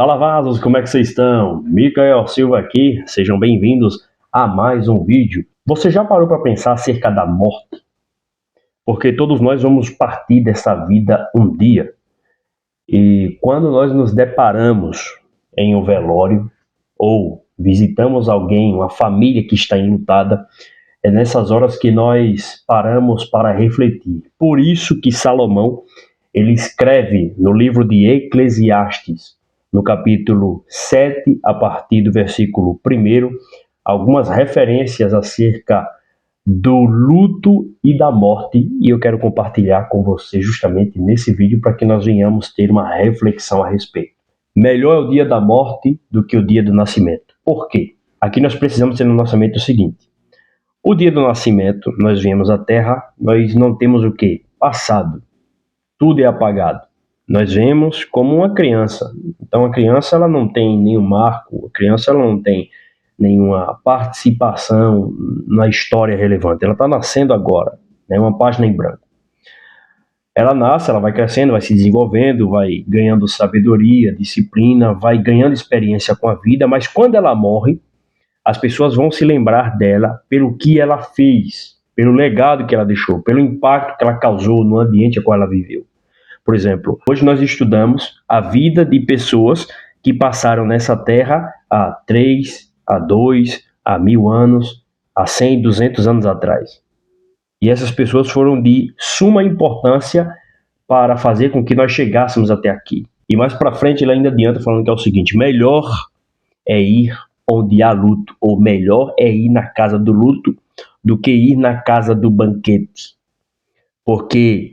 Fala vasos, como é que vocês estão? Micael Silva aqui, sejam bem-vindos a mais um vídeo. Você já parou para pensar acerca da morte? Porque todos nós vamos partir dessa vida um dia. E quando nós nos deparamos em um velório ou visitamos alguém, uma família que está enlutada, é nessas horas que nós paramos para refletir. Por isso que Salomão, ele escreve no livro de Eclesiastes, no capítulo 7, a partir do versículo 1, algumas referências acerca do luto e da morte, e eu quero compartilhar com você justamente nesse vídeo para que nós venhamos ter uma reflexão a respeito. Melhor é o dia da morte do que o dia do nascimento. Por quê? Aqui nós precisamos ter no nosso mente o seguinte: o dia do nascimento, nós viemos à Terra, nós não temos o quê? Passado. Tudo é apagado. Nós vemos como uma criança. Então a criança ela não tem nenhum marco, a criança ela não tem nenhuma participação na história relevante. Ela está nascendo agora, é uma página em branco. Ela nasce, ela vai crescendo, vai se desenvolvendo, vai ganhando sabedoria, disciplina, vai ganhando experiência com a vida, mas quando ela morre, as pessoas vão se lembrar dela pelo que ela fez, pelo legado que ela deixou, pelo impacto que ela causou no ambiente a qual ela viveu. Por exemplo, hoje nós estudamos a vida de pessoas que passaram nessa terra há 3, há 2, há 1000 anos, há 100, 200 anos atrás. E essas pessoas foram de suma importância para fazer com que nós chegássemos até aqui. E mais para frente ele ainda adianta falando que é o seguinte: melhor é ir onde há luto, ou melhor é ir na casa do luto do que ir na casa do banquete. Porque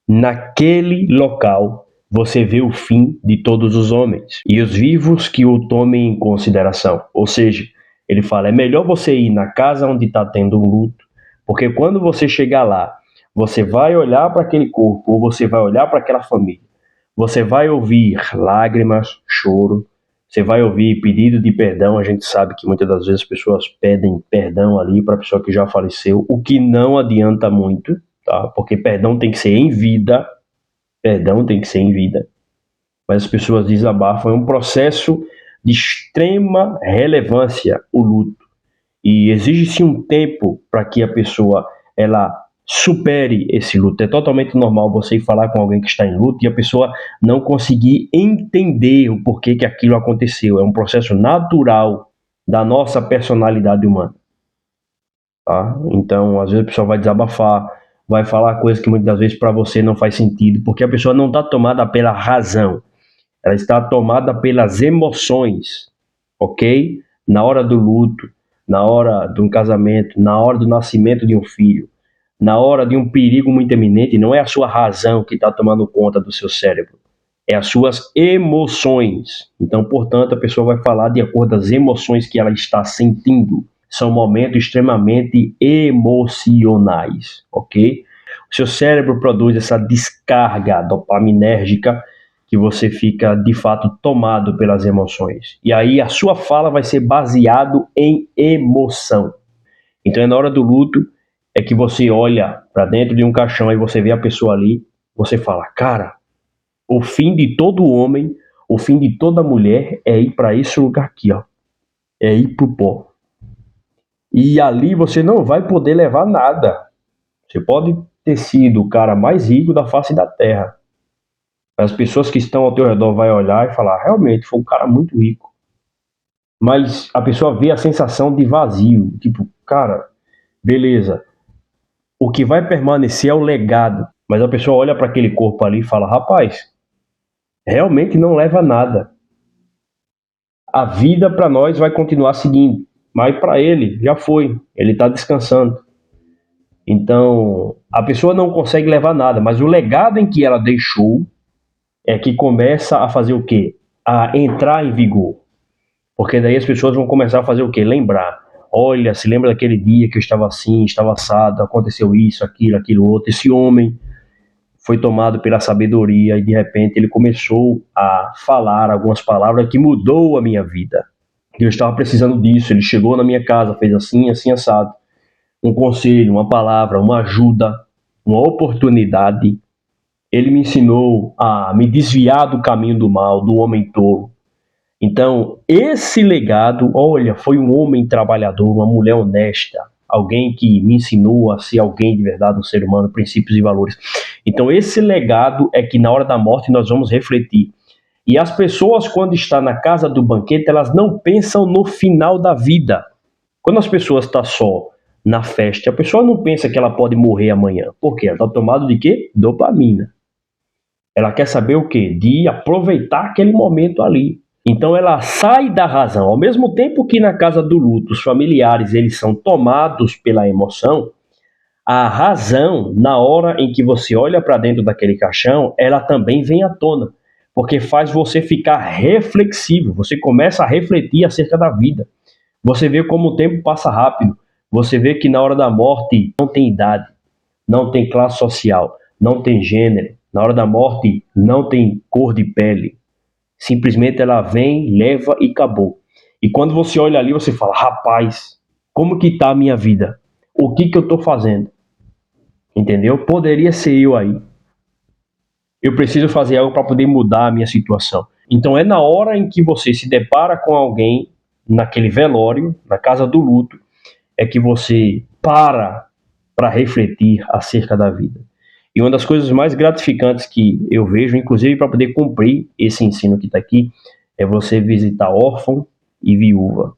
naquele local você vê o fim de todos os homens e os vivos que o tomem em consideração. Ou seja, ele fala, é melhor você ir na casa onde está tendo um luto, porque quando você chegar lá, você vai olhar para aquele corpo, ou você vai olhar para aquela família, você vai ouvir lágrimas, choro, você vai ouvir pedido de perdão. A gente sabe que muitas das vezes as pessoas pedem perdão ali para a pessoa que já faleceu, o que não adianta muito, tá? Porque perdão tem que ser em vida, mas as pessoas desabafam. É um processo de extrema relevância o luto, e exige-se um tempo para que a pessoa ela supere esse luto. É totalmente normal você ir falar com alguém que está em luto e a pessoa não conseguir entender o porquê que aquilo aconteceu. É um processo natural da nossa personalidade humana, tá? Então, às vezes a pessoa vai desabafar, vai falar coisas que muitas das vezes para você não faz sentido, porque a pessoa não está tomada pela razão, ela está tomada pelas emoções, ok? Na hora do luto, na hora de um casamento, na hora do nascimento de um filho, na hora de um perigo muito iminente, não é a sua razão que está tomando conta do seu cérebro, é as suas emoções. Então, portanto, a pessoa vai falar de acordo com as emoções que ela está sentindo. São momentos extremamente emocionais, ok? O seu cérebro produz essa descarga dopaminérgica que você fica, de fato, tomado pelas emoções. E aí a sua fala vai ser baseado em emoção. Então é na hora do luto é que você olha para dentro de um caixão e você vê a pessoa ali, você fala, cara, o fim de todo homem, o fim de toda mulher é ir para esse lugar aqui, ó. É ir pro pó. E ali você não vai poder levar nada. Você pode ter sido o cara mais rico da face da terra. As pessoas que estão ao teu redor vão olhar e falar, realmente, foi um cara muito rico. Mas a pessoa vê a sensação de vazio. Tipo, cara, beleza. O que vai permanecer é o legado. Mas a pessoa olha para aquele corpo ali e fala, rapaz, realmente não leva nada. A vida para nós vai continuar seguindo. Mas para ele, já foi. Ele está descansando. Então, a pessoa não consegue levar nada. Mas o legado em que ela deixou é que começa a fazer o quê? A entrar em vigor. Porque daí as pessoas vão começar a fazer o quê? Lembrar. Olha, se lembra daquele dia que eu estava assim, estava assado, aconteceu isso, aquilo outro. Esse homem foi tomado pela sabedoria e de repente ele começou a falar algumas palavras que mudou a minha vida. Eu estava precisando disso, ele chegou na minha casa, fez assim, assim, assado. Um conselho, uma palavra, uma ajuda, uma oportunidade. Ele me ensinou a me desviar do caminho do mal, do homem tolo. Então, esse legado, olha, foi um homem trabalhador, uma mulher honesta, alguém que me ensinou a ser alguém de verdade, um ser humano, princípios e valores. Então, esse legado é que na hora da morte nós vamos refletir. E as pessoas, quando estão na casa do banquete, elas não pensam no final da vida. Quando as pessoas estão só na festa, a pessoa não pensa que ela pode morrer amanhã. Por quê? Ela está tomada de quê? Dopamina. Ela quer saber o quê? De aproveitar aquele momento ali. Então ela sai da razão. Ao mesmo tempo que na casa do luto os familiares eles são tomados pela emoção, a razão, na hora em que você olha para dentro daquele caixão, ela também vem à tona, porque faz você ficar reflexivo, você começa a refletir acerca da vida. Você vê como o tempo passa rápido, você vê que na hora da morte não tem idade, não tem classe social, não tem gênero, na hora da morte não tem cor de pele. Simplesmente ela vem, leva e acabou. E quando você olha ali, você fala, rapaz, como que tá a minha vida? O que eu estou fazendo? Entendeu? Poderia ser eu aí. Eu preciso fazer algo para poder mudar a minha situação. Então é na hora em que você se depara com alguém naquele velório, na casa do luto, é que você para refletir acerca da vida. E uma das coisas mais gratificantes que eu vejo, inclusive para poder cumprir esse ensino que está aqui, é você visitar órfão e viúva.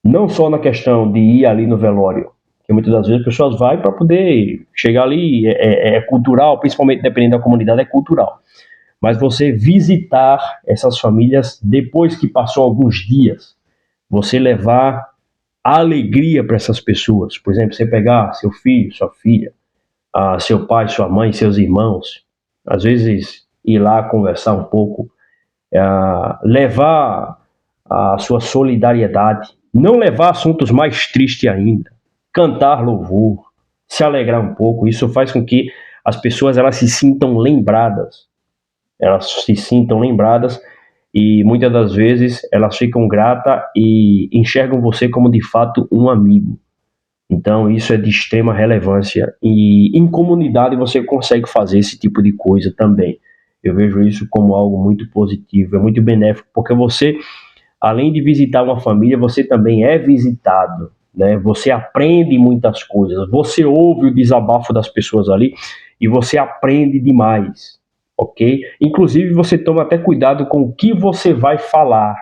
Não só na questão de ir ali no velório, que muitas das vezes as pessoas vão para poder chegar ali, é cultural, principalmente dependendo da comunidade, é cultural. Mas você visitar essas famílias depois que passou alguns dias, você levar alegria para essas pessoas. Por exemplo, você pegar seu filho, sua filha, seu pai, sua mãe, seus irmãos, às vezes ir lá conversar um pouco, levar a sua solidariedade, não levar assuntos mais tristes ainda, cantar louvor, se alegrar um pouco, isso faz com que as pessoas elas se sintam lembradas, e muitas das vezes elas ficam gratas e enxergam você como de fato um amigo. Então isso é de extrema relevância e em comunidade você consegue fazer esse tipo de coisa também. Eu vejo isso como algo muito positivo, é muito benéfico, porque você, além de visitar uma família, você também é visitado, né? Você aprende muitas coisas, você ouve o desabafo das pessoas ali e você aprende demais, ok? Inclusive você toma até cuidado com o que você vai falar,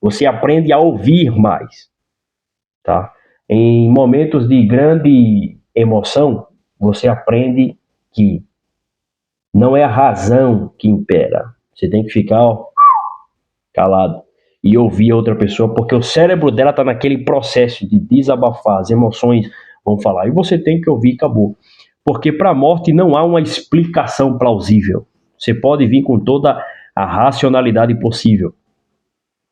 você aprende a ouvir mais, tá? Em momentos de grande emoção, você aprende que não é a razão que impera. Você tem que ficar calado e ouvir a outra pessoa, porque o cérebro dela está naquele processo de desabafar, as emoções vão falar. E você tem que ouvir e acabou. Porque para a morte não há uma explicação plausível. Você pode vir com toda a racionalidade possível.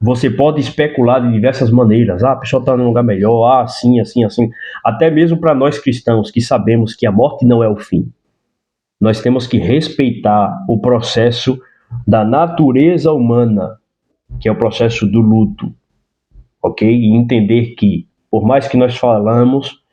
Você pode especular de diversas maneiras. A pessoa está num lugar melhor, assim, assim, assim. Até mesmo para nós cristãos que sabemos que a morte não é o fim. Nós temos que respeitar o processo da natureza humana, que é o processo do luto, ok? E entender que, por mais que nós falamos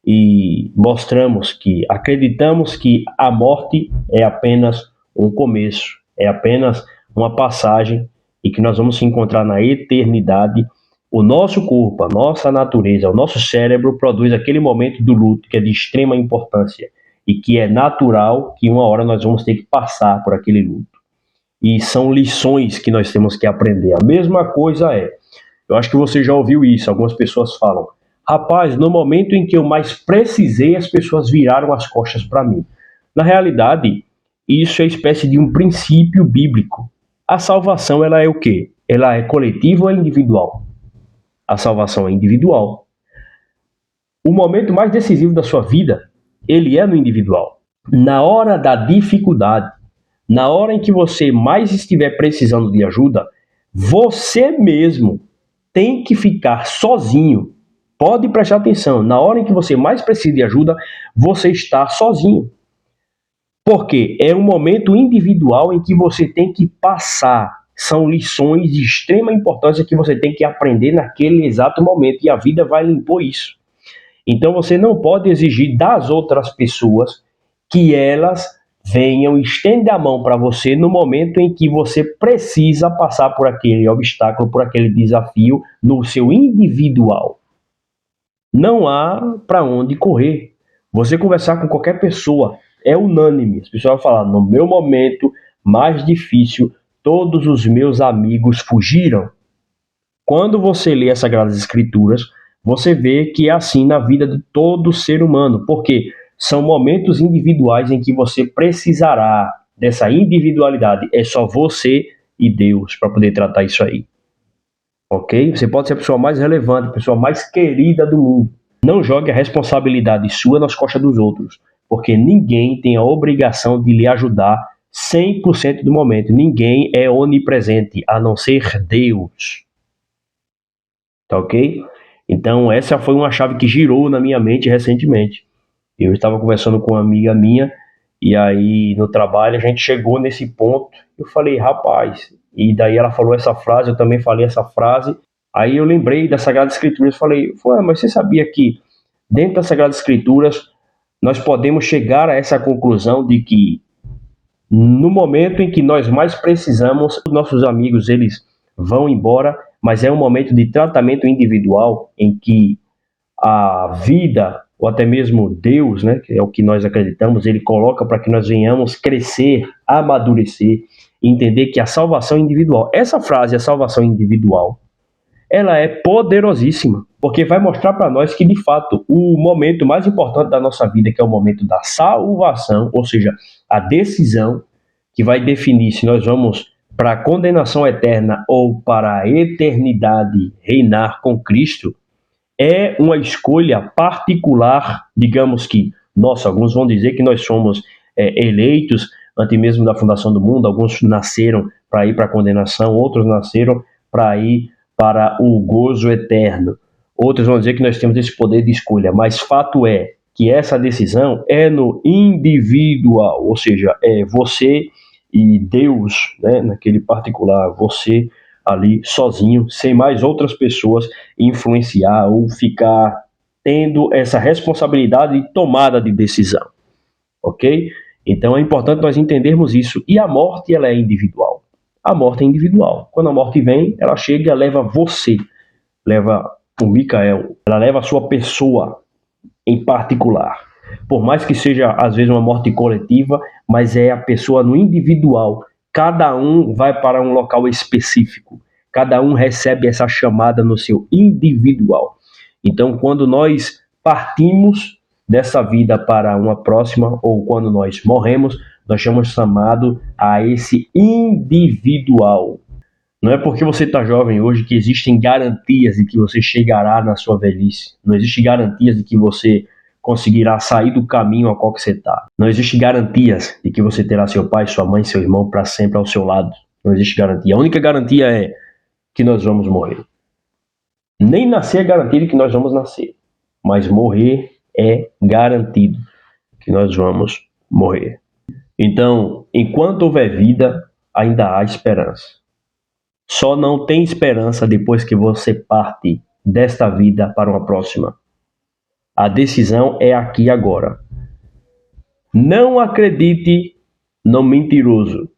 e mostramos que acreditamos que a morte é apenas um começo, é apenas uma passagem e que nós vamos se encontrar na eternidade, o nosso corpo, a nossa natureza, o nosso cérebro produz aquele momento do luto que é de extrema importância e que é natural que uma hora nós vamos ter que passar por aquele luto. E são lições que nós temos que aprender. A mesma coisa eu acho que você já ouviu isso, algumas pessoas falam, rapaz, no momento em que eu mais precisei, as pessoas viraram as costas para mim. Na realidade, isso é espécie de um princípio bíblico. A salvação, ela é o quê? Ela é coletiva ou é individual? A salvação é individual. O momento mais decisivo da sua vida, ele é no individual. Na hora da dificuldade, na hora em que você mais estiver precisando de ajuda, você mesmo tem que ficar sozinho. Pode prestar atenção, na hora em que você mais precisa de ajuda, você está sozinho. Porque é um momento individual em que você tem que passar. São lições de extrema importância que você tem que aprender naquele exato momento. E a vida vai lhe impor isso. Então você não pode exigir das outras pessoas que elas venham e estendem a mão para você no momento em que você precisa passar por aquele obstáculo, por aquele desafio no seu individual. Não há para onde correr. Você conversar com qualquer pessoa é unânime. As pessoas vão falar, no meu momento mais difícil, todos os meus amigos fugiram. Quando você lê as Sagradas Escrituras, você vê que é assim na vida de todo ser humano, porque são momentos individuais em que você precisará dessa individualidade. É só você e Deus para poder tratar isso aí. Ok? Você pode ser a pessoa mais relevante, a pessoa mais querida do mundo. Não jogue a responsabilidade sua nas costas dos outros, porque ninguém tem a obrigação de lhe ajudar 100% do momento. Ninguém é onipresente, a não ser Deus. Tá ok? Então, essa foi uma chave que girou na minha mente recentemente. Eu estava conversando com uma amiga minha, e aí no trabalho a gente chegou nesse ponto. Eu falei, rapaz, e daí ela falou essa frase, eu também falei essa frase. Aí eu lembrei das Sagradas Escrituras, falei, mas você sabia que dentro das Sagradas Escrituras nós podemos chegar a essa conclusão de que no momento em que nós mais precisamos, os nossos amigos eles vão embora, mas é um momento de tratamento individual em que a vida, ou até mesmo Deus, né, que é o que nós acreditamos, ele coloca para que nós venhamos crescer, amadurecer, entender que a salvação individual, essa frase, a salvação individual, ela é poderosíssima, porque vai mostrar para nós que, de fato, o momento mais importante da nossa vida, que é o momento da salvação, ou seja, a decisão que vai definir se nós vamos para a condenação eterna ou para a eternidade reinar com Cristo, é uma escolha particular, digamos que, nossa, alguns vão dizer que nós somos eleitos antes mesmo da fundação do mundo, alguns nasceram para ir para a condenação, outros nasceram para ir para o gozo eterno. Outros vão dizer que nós temos esse poder de escolha, mas fato é que essa decisão é no individual, ou seja, é você e Deus, né, naquele particular, você ali sozinho, sem mais outras pessoas influenciar ou ficar tendo essa responsabilidade de tomada de decisão, ok? Então é importante nós entendermos isso. E a morte, ela é individual. A morte é individual. Quando a morte vem, ela chega e leva você, leva o Micael, ela leva a sua pessoa em particular. Por mais que seja, às vezes, uma morte coletiva, mas é a pessoa no individual. Cada um vai para um local específico. Cada um recebe essa chamada no seu individual. Então, quando nós partimos dessa vida para uma próxima, ou quando nós morremos, nós somos chamados a esse individual. Não é porque você está jovem hoje que existem garantias de que você chegará na sua velhice. Não existe garantias de que você conseguirá sair do caminho a qual que você está. Não existe garantias de que você terá seu pai, sua mãe, seu irmão para sempre ao seu lado. Não existe garantia. A única garantia é que nós vamos morrer. Nem nascer é garantido que nós vamos nascer, mas morrer é garantido que nós vamos morrer. Então, enquanto houver vida, ainda há esperança. Só não tem esperança depois que você parte desta vida para uma próxima. A decisão é aqui e agora. Não acredite no mentiroso.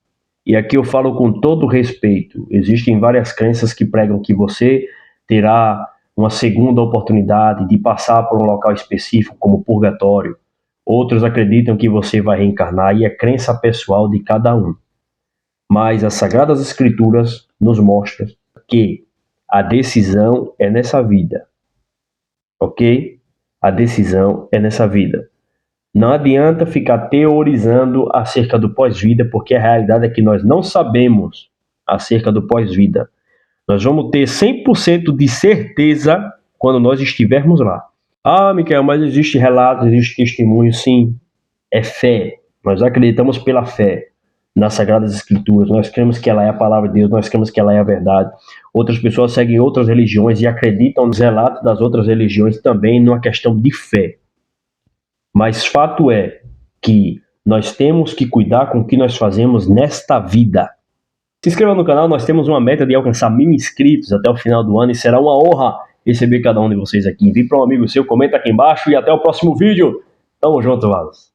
E aqui eu falo com todo respeito. Existem várias crenças que pregam que você terá uma segunda oportunidade de passar por um local específico, como purgatório. Outros acreditam que você vai reencarnar e é crença pessoal de cada um. Mas as Sagradas Escrituras nos mostram que a decisão é nessa vida. Ok? A decisão é nessa vida. Não adianta ficar teorizando acerca do pós-vida, porque a realidade é que nós não sabemos acerca do pós-vida. Nós vamos ter 100% de certeza quando nós estivermos lá. Ah, Micael, mas existe relato, existe testemunho, sim. É fé. Nós acreditamos pela fé nas Sagradas Escrituras. Nós cremos que ela é a palavra de Deus, nós cremos que ela é a verdade. Outras pessoas seguem outras religiões e acreditam nos relatos das outras religiões também numa questão de fé. Mas fato é que nós temos que cuidar com o que nós fazemos nesta vida. Se inscreva no canal, nós temos uma meta de alcançar 1000 inscritos até o final do ano e será uma honra receber cada um de vocês aqui. Envie para um amigo seu, comenta aqui embaixo e até o próximo vídeo. Tamo junto, Valos.